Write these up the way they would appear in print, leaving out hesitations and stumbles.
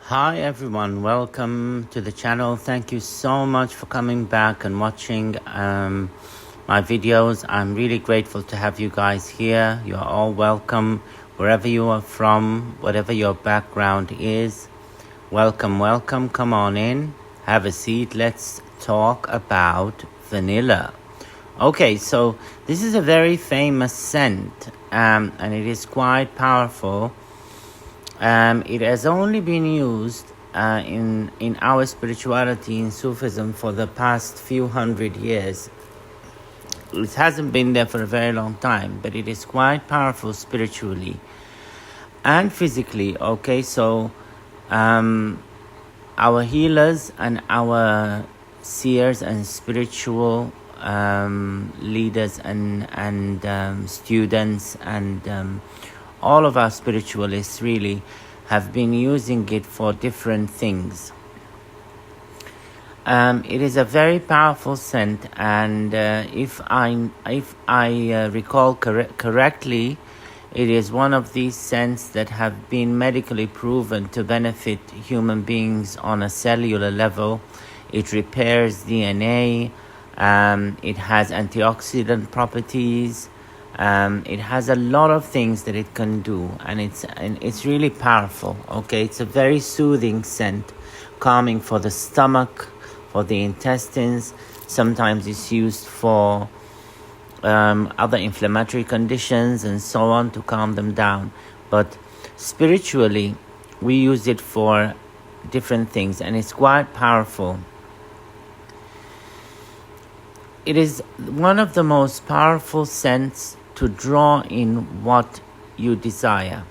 Hi everyone, welcome to the channel. Thank you so much for coming back and watching my videos. I'm really grateful to have you guys here. You're all welcome wherever you are from, whatever your background is. Welcome, come on in, have a seat. Let's talk about vanilla. Okay, so this is a very famous scent and it is quite powerful. It has only been used in our spirituality in Sufism for the past few hundred years. It hasn't been there for a very long time, but it is quite powerful spiritually and physically. Okay, so our healers and our seers and spiritual leaders and students and all of our spiritualists really have been using it for different things. It is a very powerful scent, and if I recall correctly, it is one of these scents that have been medically proven to benefit human beings on a cellular level. It repairs DNA. It has antioxidant properties. It has a lot of things that it can do, and it's really powerful. Okay, it's a very soothing scent, calming for the stomach, for the intestines. Sometimes it's used for other inflammatory conditions and so on, to calm them down. But spiritually, we use it for different things, and it's quite powerful. It is one of the most powerful scents to draw in what you desire.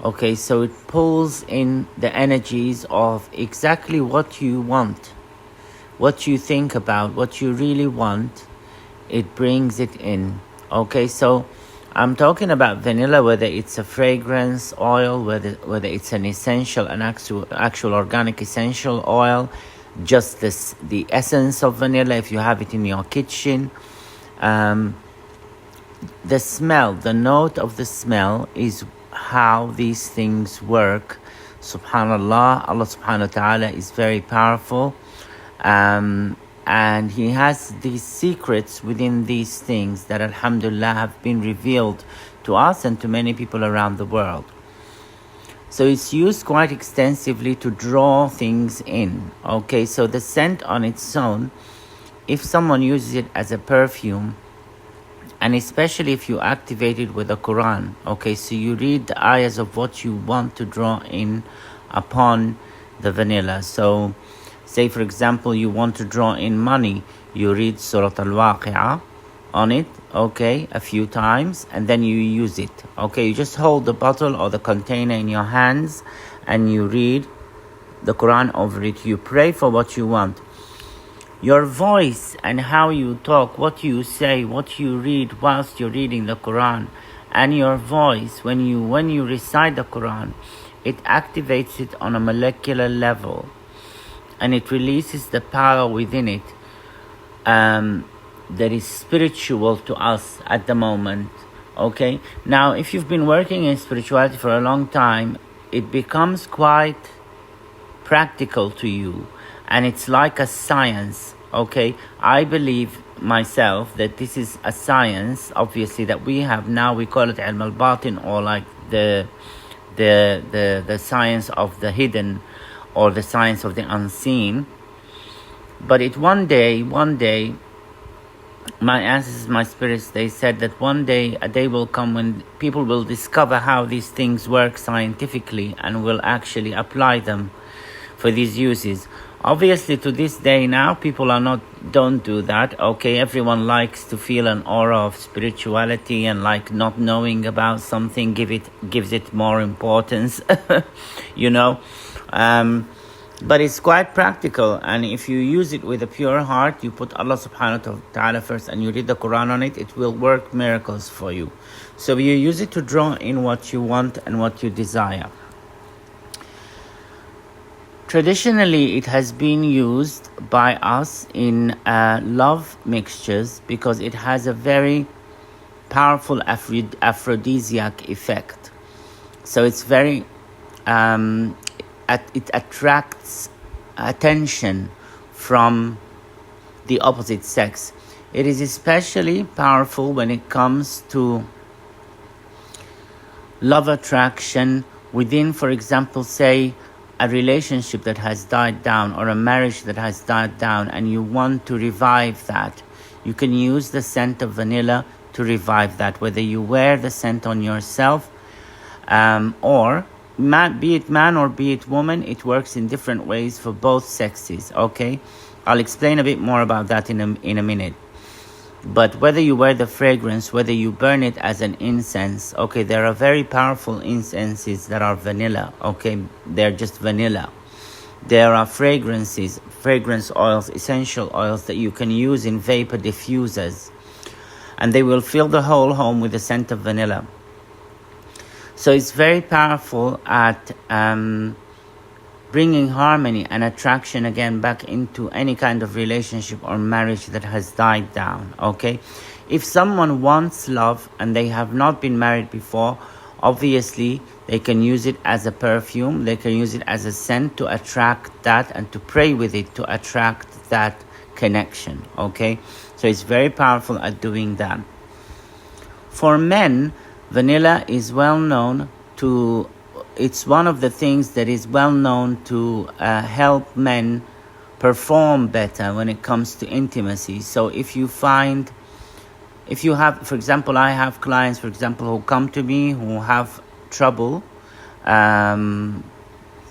Okay, so it pulls in the energies of exactly what you want, what you think about, what you really want. It brings it in. Okay, so I'm talking about vanilla, whether it's a fragrance oil, whether it's an essential, an actual organic essential oil, just the essence of vanilla, if you have it in your kitchen. The smell, the note of the smell is how these things work. Subhanallah, Allah subhanahu wa ta'ala is very powerful. And He has these secrets within these things that Alhamdulillah have been revealed to us and to many people around the world. So it's used quite extensively to draw things in. Okay, so the scent on its own, if someone uses it as a perfume, and especially if you activate it with the Quran, okay, so you read the ayahs of what you want to draw in upon the vanilla. So, say for example, you want to draw in money, you read Surah Al-Waqi'ah on it, okay, a few times, and then you use it. Okay, you just hold the bottle or the container in your hands, and you read the Quran over it. You pray for what you want. Your voice and how you talk, what you say, what you read whilst you're reading the Quran, and your voice when you recite the Quran, it activates it on a molecular level, and it releases the power within it that is spiritual to us at the moment. Okay, now if you've been working in spirituality for a long time, it becomes quite practical to you, and it's like a science. Okay, I believe myself that this is a science, obviously, that we have now. We call it ilm al-batin, or like the science of the hidden, or the science of the unseen. But it one day, my ancestors, my spirits, they said that one day a day will come when people will discover how these things work scientifically and will actually apply them for these uses. Obviously, to this day now, people don't do that. Okay, everyone likes to feel an aura of spirituality, and like not knowing about something gives it more importance, you know. But it's quite practical, and if you use it with a pure heart, you put Allah subhanahu wa ta'ala first, and you read the Quran on it, it will work miracles for you. So you use it to draw in what you want and what you desire. Traditionally, it has been used by us in love mixtures because it has a very powerful aphrodisiac effect. So it's very it attracts attention from the opposite sex. It is especially powerful when it comes to love attraction within, for example, say a relationship that has died down or a marriage that has died down, and you want to revive that. You can use the scent of vanilla to revive that, whether you wear the scent on yourself or be it man or be it woman. It works in different ways for both sexes. Okay, I'll explain a bit more about that in a minute. But whether you wear the fragrance, whether you burn it as an incense, okay, there are very powerful incenses that are vanilla, okay, they're just vanilla. There are fragrance oils, essential oils that you can use in vapor diffusers, and they will fill the whole home with the scent of vanilla. So it's very powerful at bringing harmony and attraction again back into any kind of relationship or marriage that has died down, okay? If someone wants love and they have not been married before, obviously they can use it as a perfume, they can use it as a scent to attract that and to pray with it to attract that connection, okay? So it's very powerful at doing that. For men, vanilla is well known to, it's one of the things that is well known to help men perform better when it comes to intimacy. So if you have, for example, I have clients, for example, who come to me who have trouble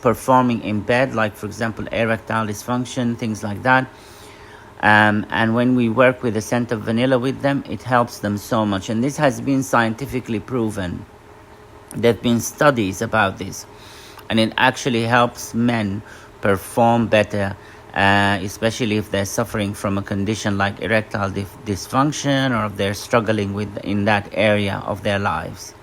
performing in bed, like, for example, erectile dysfunction, things like that. And when we work with the scent of vanilla with them, it helps them so much. And this has been scientifically proven. There have been studies about this, and it actually helps men perform better, especially if they're suffering from a condition like erectile dysfunction, or if they're struggling in that area of their lives.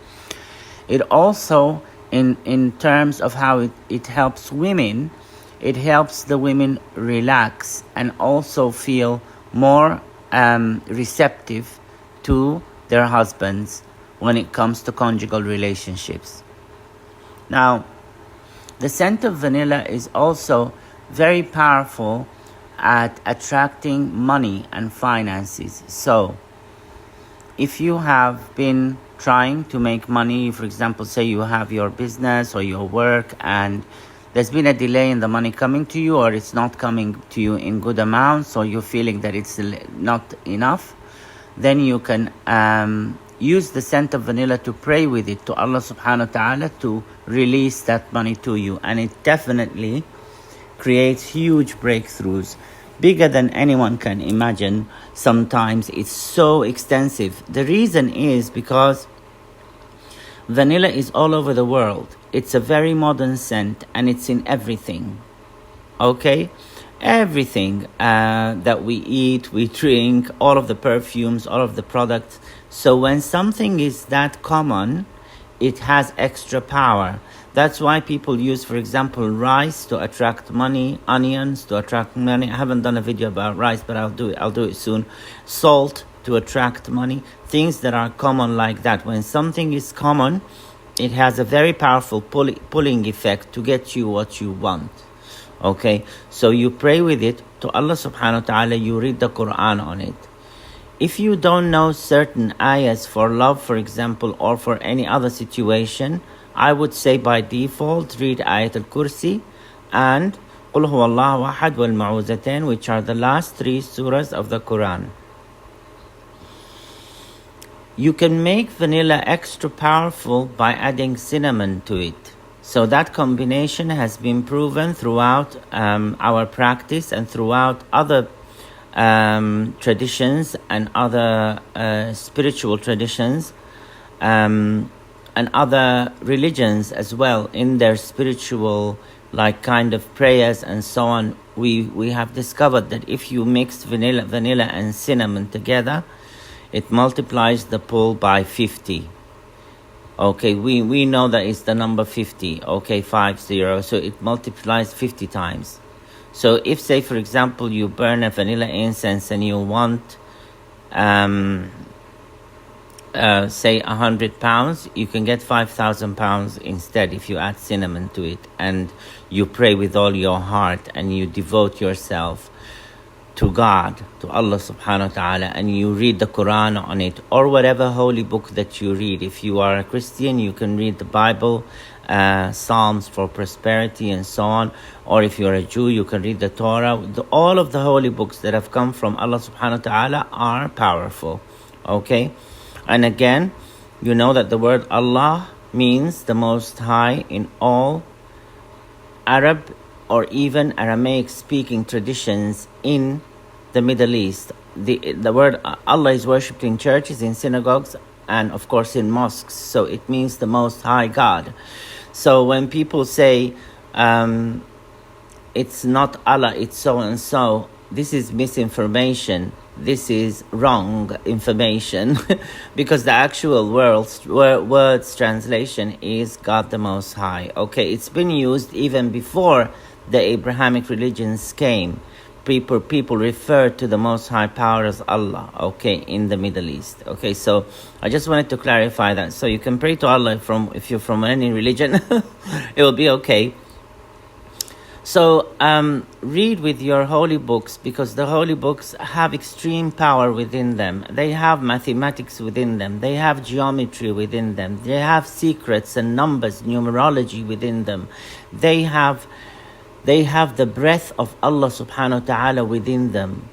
It also, in terms of how it helps women, it helps the women relax and also feel more receptive to their husbands when it comes to conjugal relationships. Now, the scent of vanilla is also very powerful at attracting money and finances. So, if you have been trying to make money, for example, say you have your business or your work and there's been a delay in the money coming to you, or it's not coming to you in good amounts, or you're feeling that it's not enough, then you can use the scent of vanilla to pray with it to Allah subhanahu wa ta'ala to release that money to you. And it definitely creates huge breakthroughs, bigger than anyone can imagine. Sometimes it's so extensive. The reason is because vanilla is all over the world. It's a very modern scent, and it's in everything, okay? Everything that we eat, we drink, all of the perfumes, all of the products. So when something is that common, it has extra power. That's why people use, for example, rice to attract money, onions to attract money. I haven't done a video about rice, but I'll do it soon. Salt to attract money. Things that are common like that. When something is common, it has a very powerful pulling effect to get you what you want. Okay, so you pray with it to Allah subhanahu wa ta'ala, you read the Quran on it. If you don't know certain ayahs for love, for example, or for any other situation, I would say by default, read Ayat al-Kursi and Qul huwallahu ahad wal ma'uzatain, which are the last 3 surahs of the Quran. You can make vanilla extra powerful by adding cinnamon to it. So that combination has been proven throughout our practice and throughout other traditions and other spiritual traditions and other religions as well. In their spiritual kind of prayers and so on, we have discovered that if you mix vanilla and cinnamon together, it multiplies the pull by 50. Okay, we know that it's the number 50, okay, 50, so it multiplies 50 times. So if, say, for example, you burn a vanilla incense and you want say 100 pounds, you can get 5,000 pounds instead if you add cinnamon to it, and you pray with all your heart and you devote yourself to God, to Allah subhanahu wa ta'ala, and you read the Quran on it, or whatever holy book that you read. If you are a Christian, you can read the Bible, Psalms for prosperity and so on, or if you're a Jew, you can read the Torah. All of the holy books that have come from Allah subhanahu wa ta'ala are powerful, okay? And again, you know that the word Allah means the Most High in all Arab or even Aramaic speaking traditions in the Middle East. The word Allah is worshipped in churches, in synagogues, and of course in mosques. So it means the Most High God. So when people say it's not Allah, it's so and so, this is misinformation. This is wrong information because the actual words translation is God the Most High. Okay, it's been used even before the Abrahamic religions came. People refer to the Most High Power as Allah, okay, in the Middle East. Okay, so I just wanted to clarify that. So you can pray to Allah if you're from any religion, it will be okay. So read with your holy books, because the holy books have extreme power within them. They have mathematics within them. They have geometry within them. They have secrets and numbers, numerology within them. They have the breath of Allah subhanahu wa ta'ala within them.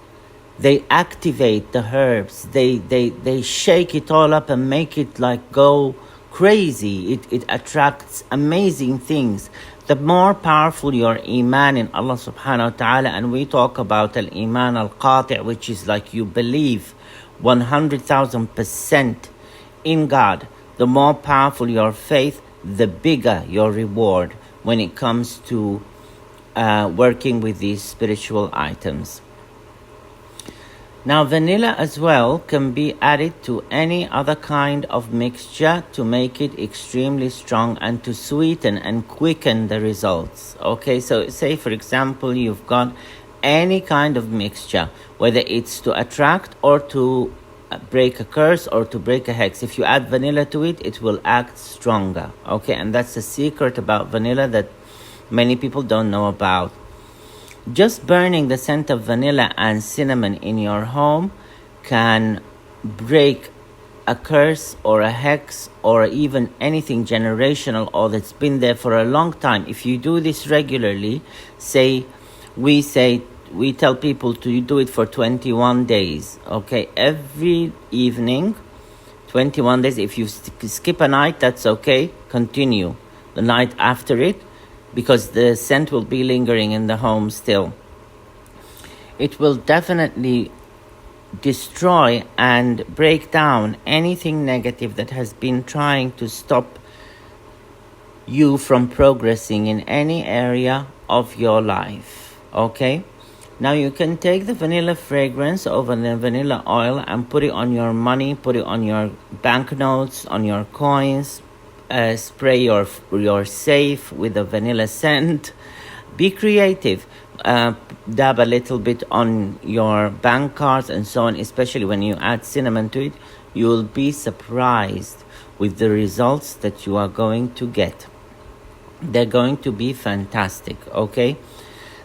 They activate the herbs. They shake it all up and make it like go crazy. It attracts amazing things. The more powerful your iman in Allah subhanahu wa ta'ala, and we talk about al-iman al-qati', which is like you believe 100,000% in God, the more powerful your faith, the bigger your reward when it comes to working with these spiritual items. Now, vanilla as well can be added to any other kind of mixture to make it extremely strong and to sweeten and quicken the results. Okay, so say for example, you've got any kind of mixture, whether it's to attract or to break a curse or to break a hex. If you add vanilla to it, it will act stronger. Okay, and that's the secret about vanilla that many people don't know about. Just burning the scent of vanilla and cinnamon in your home can break a curse or a hex or even anything generational or that's been there for a long time. If you do this regularly, we tell people to do it for 21 days. Okay, every evening, 21 days. If you skip a night, that's okay. Continue the night after it, because the scent will be lingering in the home still. It will definitely destroy and break down anything negative that has been trying to stop you from progressing in any area of your life. Okay? Now you can take the vanilla fragrance over the vanilla oil and put it on your money, put it on your banknotes, on your coins. Spray your safe with a vanilla scent. Be creative. Dab a little bit on your bank cards and so on, especially when you add cinnamon to it. You will be surprised with the results that you are going to get. They're going to be fantastic, okay?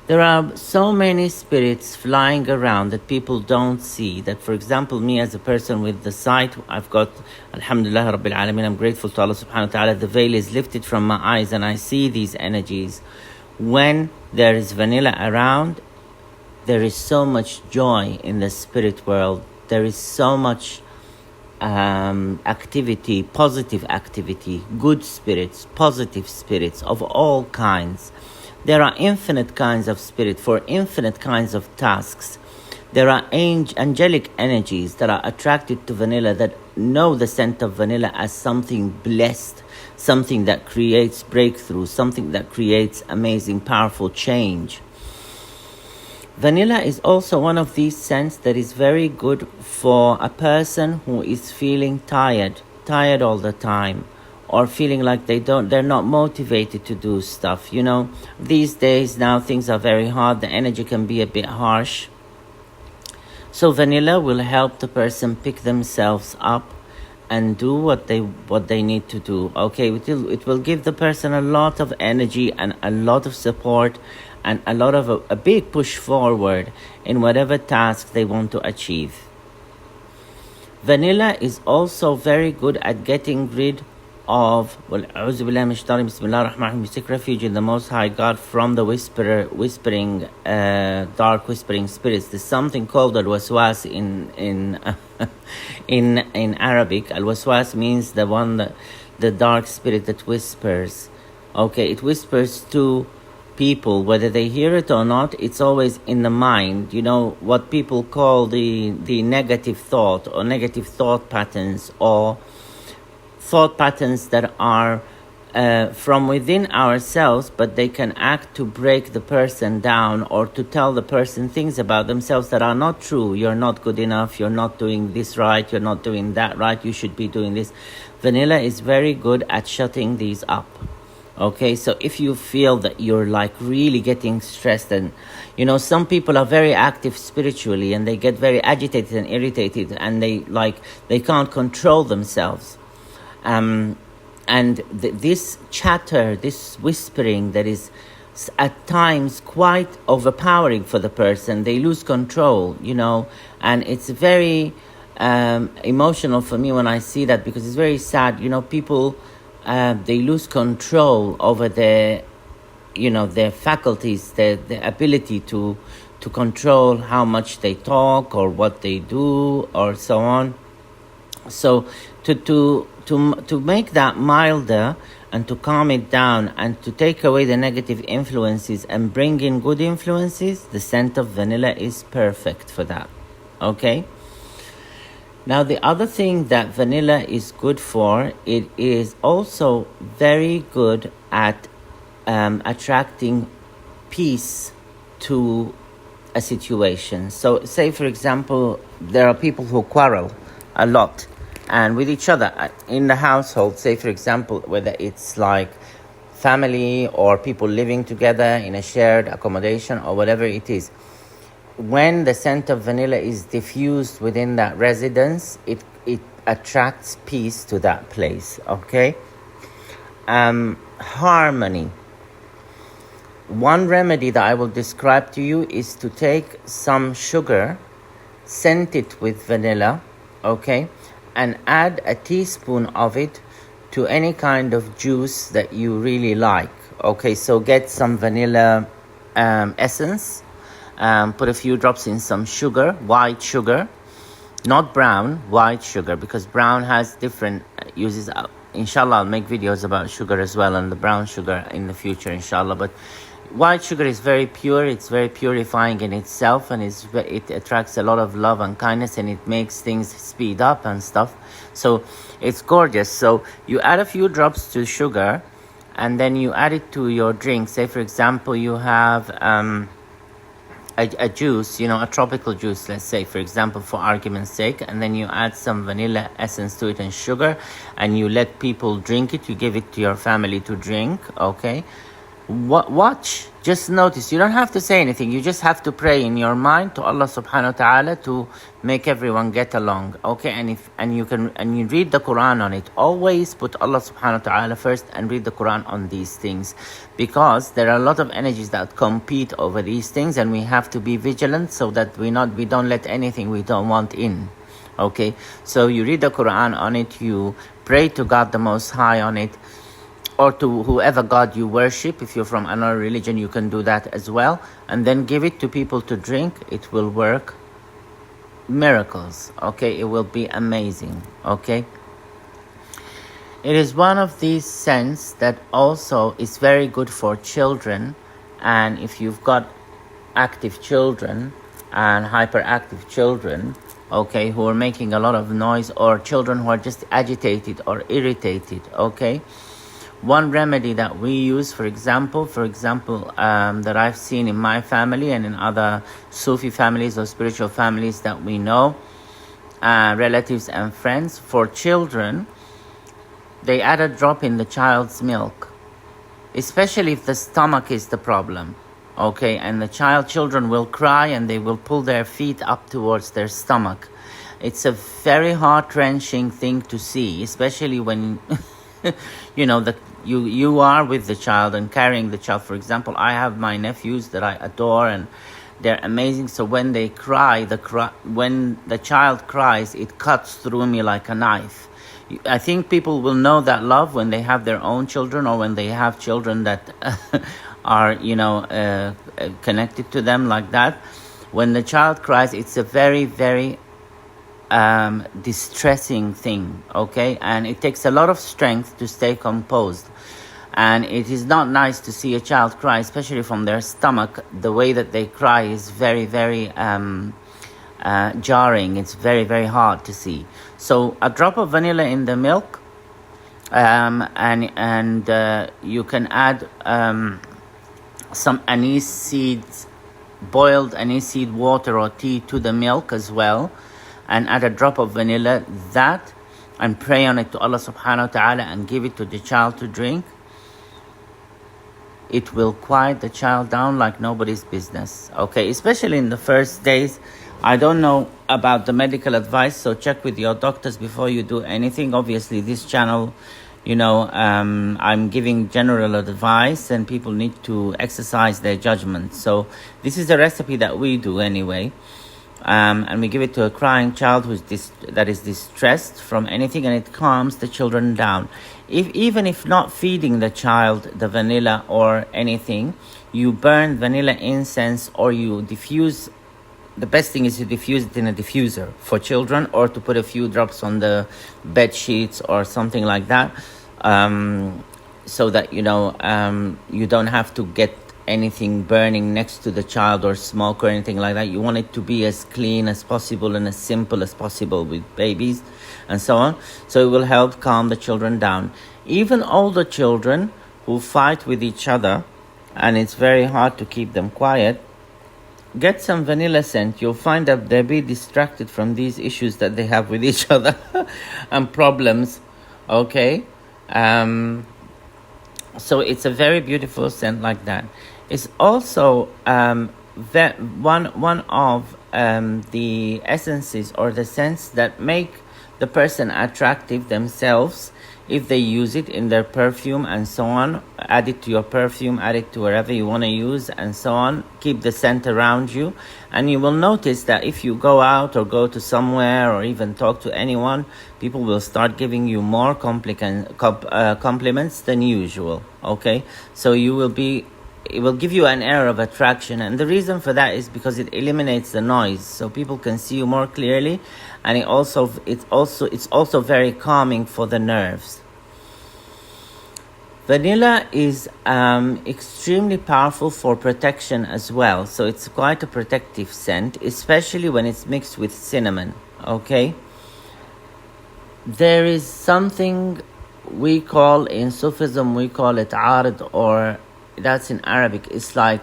There are so many spirits flying around that people don't see. That, for example, me as a person with the sight, I've got, Alhamdulillah Rabbil Alameen, I'm grateful to Allah subhanahu wa ta'ala, the veil is lifted from my eyes and I see these energies. When there is vanilla around, there is so much joy in the spirit world. There is so much activity, positive activity, good spirits, positive spirits of all kinds. There are infinite kinds of spirit for infinite kinds of tasks. There are angelic energies that are attracted to vanilla, that know the scent of vanilla as something blessed, something that creates breakthrough, something that creates amazing, powerful change. Vanilla is also one of these scents that is very good for a person who is feeling tired all the time, or feeling like they're not motivated to do stuff. You know, these days now things are very hard. The energy can be a bit harsh. So vanilla will help the person pick themselves up and do what they need to do. Okay, it will give the person a lot of energy and a lot of support and a lot of a big push forward in whatever task they want to achieve. Vanilla is also very good at getting rid of, we seek refuge in the Most High God from the whispering, dark whispering spirits. There's something called al-waswas in Arabic. Al-waswas means the dark spirit that whispers. Okay, it whispers to people, whether they hear it or not. It's always in the mind. You know what people call the negative thought or negative thought patterns, or thought patterns that are from within ourselves, but they can act to break the person down or to tell the person things about themselves that are not true. You're not good enough, you're not doing this right, you're not doing that right, you should be doing this. Vanilla is very good at shutting these up. Okay, so if you feel that you're like really getting stressed, and you know, some people are very active spiritually and they get very agitated and irritated, and they can't control themselves. This chatter, this whispering that is at times quite overpowering for the person, they lose control, you know, and it's very emotional for me when I see that, because it's very sad. You know, people, they lose control over their faculties, their ability to control how much they talk or what they do or so on. So to make that milder and to calm it down and to take away the negative influences and bring in good influences, the scent of vanilla is perfect for that. Okay? Now, the other thing that vanilla is good for, it is also very good at attracting peace to a situation. So, say, for example, there are people who quarrel a lot and with each other in the household. Say, for example, whether it's like family or people living together in a shared accommodation or whatever it is. When the scent of vanilla is diffused within that residence, it attracts peace to that place. Okay? Harmony. One remedy that I will describe to you is to take some sugar, scent it with vanilla, okay, and add a teaspoon of it to any kind of juice that you really like. Okay, so get some vanilla essence. Put a few drops in some sugar, white sugar, not brown, white sugar, because brown has different uses. Inshallah, I'll make videos about sugar as well, and the brown sugar in the future, inshallah. But white sugar is very pure, it's very purifying in itself, and it attracts a lot of love and kindness, and it makes things speed up and stuff. So it's gorgeous. So you add a few drops to sugar, and then you add it to your drink. Say, for example, you have a juice, you know, a tropical juice, let's say, for example, for argument's sake, and then you add some vanilla essence to it and sugar, and you let people drink it. You give it to your family to drink, okay? Watch, just notice. You don't have to say anything. You just have to pray in your mind to Allah subhanahu wa ta'ala to make everyone get along, okay? And you read the Quran on it. Always put Allah subhanahu wa ta'ala first and read the Quran on these things, because there are a lot of energies that compete over these things, and we have to be vigilant so that we don't let anything we don't want in. Okay, so you read the Quran on it, you pray to God the Most High on it, or to whoever God you worship. If you're from another religion, you can do that as well, and then give it to people to drink. It will work miracles, okay? It will be amazing, okay? It is one of these scents that also is very good for children, and if you've got active children and hyperactive children, okay, who are making a lot of noise, or children who are just agitated or irritated, okay? One remedy that we use, for example, that I've seen in my family and in other Sufi families or spiritual families that we know, relatives and friends, for children, they add a drop in the child's milk, especially if the stomach is the problem, okay? And the children will cry and they will pull their feet up towards their stomach. It's a very heart-wrenching thing to see, especially when you know that you are with the child and carrying the child. For example, I have my nephews that I adore, and they're amazing. So when they cry, when the child cries, it cuts through me like a knife. I think people will know that love when they have their own children, or when they have children that are, connected to them like that. When the child cries, it's a very, very distressing thing, okay? And it takes a lot of strength to stay composed. And it is not nice to see a child cry, especially from their stomach. The way that they cry is very, very jarring. It's very, very hard to see. So a drop of vanilla in the milk, and you can add some anise seeds, boiled anise seed water or tea to the milk as well, and add a drop of vanilla, and pray on it to Allah subhanahu wa ta'ala and give it to the child to drink. It will quiet the child down like nobody's business, okay? Especially in the first days. I don't know about the medical advice, so check with your doctors before you do anything. Obviously, this channel, I'm giving general advice, and people need to exercise their judgment. So this is a recipe that we do anyway. And we give it to a crying child that is distressed from anything, and it calms the children down. Even if not feeding the child the vanilla or anything, you burn vanilla incense, or you diffuse. The best thing is to diffuse it in a diffuser for children, or to put a few drops on the bed sheets or something like that, so that you don't have to get anything burning next to the child, or smoke or anything like that. You want it to be as clean as possible and as simple as possible with babies and so on. So it will help calm the children down. Even older children who fight with each other and it's very hard to keep them quiet, get some vanilla scent. You'll find that they'll be distracted from these issues that they have with each other and problems, okay? So it's a very beautiful scent like that. It's also one of the essences or the scents that make the person attractive themselves. If they use it in their perfume and so on, add it to your perfume, add it to wherever you want to use and so on. Keep the scent around you, and you will notice that if you go out or go to somewhere or even talk to anyone, people will start giving you more compliments than usual, okay? So it will give you an air of attraction, and the reason for that is because it eliminates the noise, so people can see you more clearly, and it's also very calming for the nerves. Vanilla is extremely powerful for protection as well, so it's quite a protective scent, especially when it's mixed with cinnamon, okay? There is something we call in Sufism, we call it arid, or that's in Arabic. It's like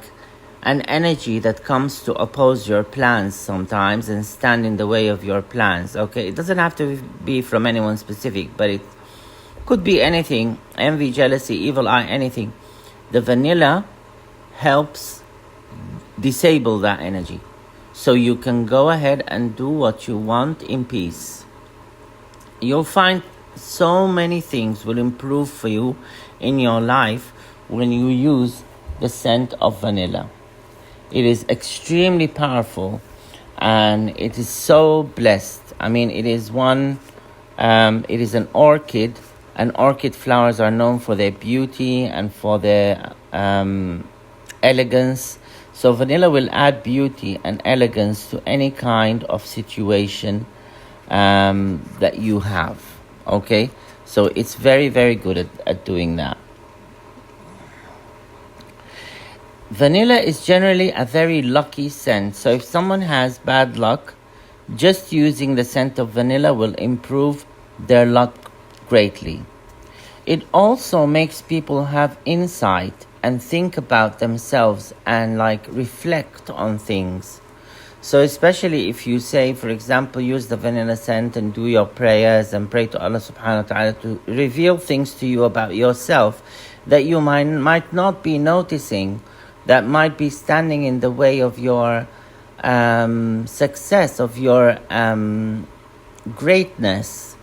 an energy that comes to oppose your plans sometimes and stand in the way of your plans, okay? It doesn't have to be from anyone specific, but it could be anything: envy, jealousy, evil eye, anything. The vanilla helps disable that energy, so you can go ahead and do what you want in peace. You'll find so many things will improve for you in your life when you use the scent of vanilla. It is extremely powerful, and it is so blessed. I mean, it is it is an orchid, and orchid flowers are known for their beauty and for their elegance. So vanilla will add beauty and elegance to any kind of situation that you have, okay? So it's very, very good at doing that. Vanilla is generally a very lucky scent, so if someone has bad luck, just using the scent of vanilla will improve their luck greatly. It also makes people have insight and think about themselves and reflect on things. So especially if you say, for example, use the vanilla scent and do your prayers and pray to Allah subhanahu wa ta'ala to reveal things to you about yourself that you might not be noticing, that might be standing in the way of your success, of your greatness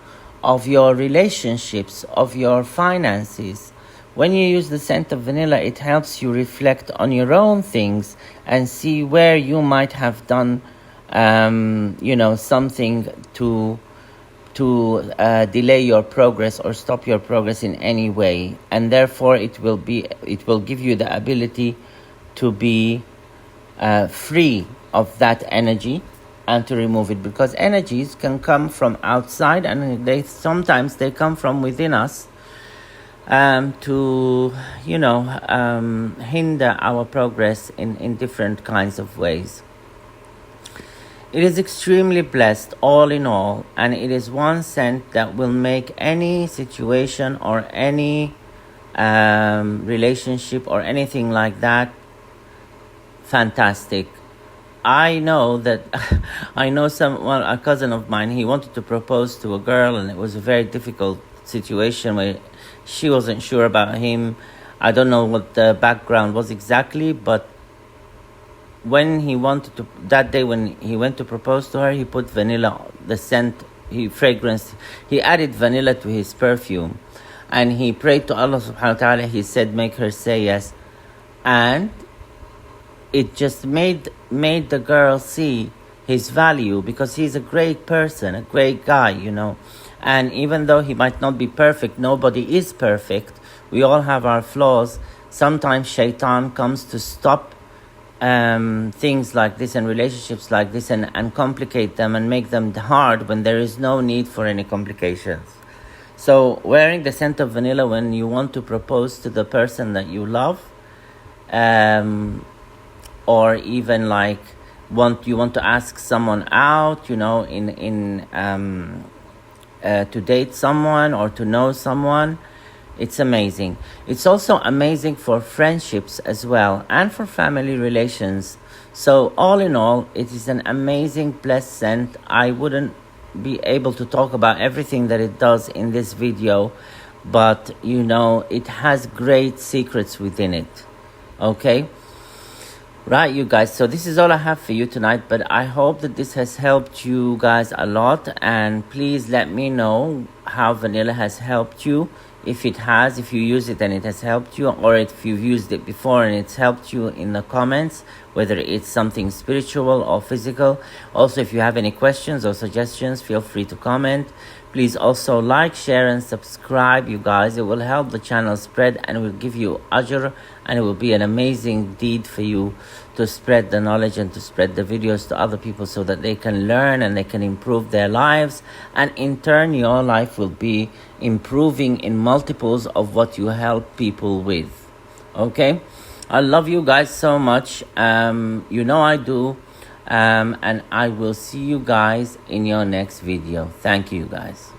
of your relationships, of your finances. When you use the scent of vanilla, it helps you reflect on your own things and see where you might have done, something to delay your progress or stop your progress in any way, and therefore it will give you the ability to be free of that energy and to remove it, because energies can come from outside and sometimes they come from within us to hinder our progress in different kinds of ways. It is extremely blessed all in all, and it is one scent that will make any situation or any relationship or anything like that fantastic. I know that a cousin of mine, he wanted to propose to a girl, and it was a very difficult situation where she wasn't sure about him. I don't know what the background was exactly, but when he went to propose to her, he put vanilla, the scent, he added vanilla to his perfume, and he prayed to Allah subhanahu wa ta'ala. He said, make her say yes, and it just made the girl see his value, because he's a great person, a great guy, and even though he might not be perfect, nobody is perfect, we all have our flaws. Sometimes shaitan comes to stop things like this and relationships like this and complicate them and make them hard when there is no need for any complications. So wearing the scent of vanilla when you want to propose to the person that you love, or even you want to ask someone out, to date someone or to know someone, it's amazing. It's also amazing for friendships as well, and for family relations. So all in all, it is an amazing blessed scent. I wouldn't be able to talk about everything that it does in this video, but it has great secrets within it. Okay, right, you guys, so this is all I have for you tonight, but I hope that this has helped you guys a lot, and please let me know how vanilla has helped you. If it has, if you use it and it has helped you, or if you've used it before and it's helped you, in the comments, whether it's something spiritual or physical. Also, if you have any questions or suggestions, feel free to comment. Please also like, share and subscribe, you guys. It will help the channel spread and will give you ajr, and it will be an amazing deed for you to spread the knowledge and to spread the videos to other people so that they can learn and they can improve their lives, and in turn your life will be improving in multiples of what you help people with. Okay, I love you guys so much, I do, and I will see you guys in your next video. Thank you guys.